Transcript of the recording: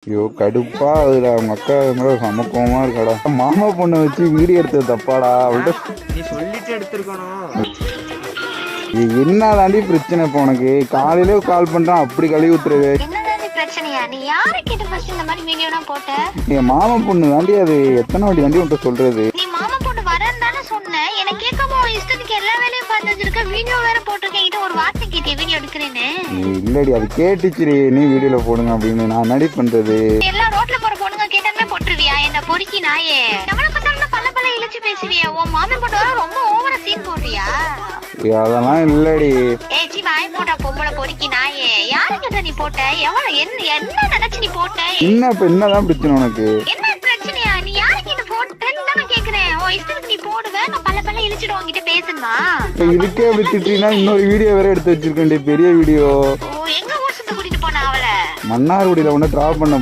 ஐயோ கடுப்பா அதுல அவங்க அக்கா மேல சமக்கமா இருக்காடா. மாமா பொண்ணை வச்சு வீடியோ எடுத்தது தப்பாடா. அவள்கிட்ட நீ சொல்லிட்டு எடுத்திருக்கணும். என்ன தாண்டி பிரச்சனை இப்போ உனக்கு? காலையிலே கால் பண்றான் அப்படி கழுவி ஊத்துறது. பிரச்சனையா? நீ யாரை கேட்டு ஃபர்ஸ்ட் இந்த மாதிரி வீடியோலாம் போட்ட? என் மாமா பொண்ணு தாண்டி அது. எத்தனை வாட்டி தாண்டி உன்கிட்ட சொல்றது? நீ மாமா பொண்ணு வரேன்னு தானே சொன்ன. எனக்கு கேட்காம உன் இஷ்டத்துக்கு எல்லா வேலையும் பார்த்து வச்சிருக்க. வீடியோ வேற போட்டிருக்கேன். கிட்ட ஒரு வார்த்தை கேட்டே வீடியோ எடுக்கிறேன்னு. இல்லடி அது கேட்டுச்சுரி. நீ வீடியோல போடுங்க அப்படின்னு நான் நடி பண்றது. எல்லாம் ரோட்ல போற பொண்ணுங்க கேட்டாலுமே போட்டுருவியா? என்ன பொறுக்கி நாயே. எவ்வளவு பார்த்தாலும் பல்ல பல்ல இழுச்சு பேசுவியா? உன் மாமா பொண்ணு வர ரொம்ப ஓவரா சீன் போடுறியா? அதெல்லாம் இல்லடி. ஏச்சி வாய் போட்டா பொம்பளை பொறுக்கி நாயே. யாரு கிட்ட நீ போட்ட? எவ்வளவு என்ன நினைச்சு நீ போட்ட? என்ன இப்ப என்னதான் பிரச்சனை உனக்கு? என்ன பிரச்சனையா? நீ யாரு கிட்ட போட்டேன்னு தான் நான் கேக்குறேன். உன் இஷ்டத்துக்கு நீ போடுவேன். நான் பல்ல பல்ல இழுச்சிட்டு உன்கிட்ட பேசணுமா? இதுக்கே விட்டுட்டீங்கன்னா இன்னொரு வீடியோ வேற எடுத்து வச்சிருக்கேன். பெரிய வீடியோ. ஓ எங்க ஊர் சுத்த கூட்டிட்டு போன அவளை? மன்னார்குடியில ஒண்ணு டிராப் பண்ண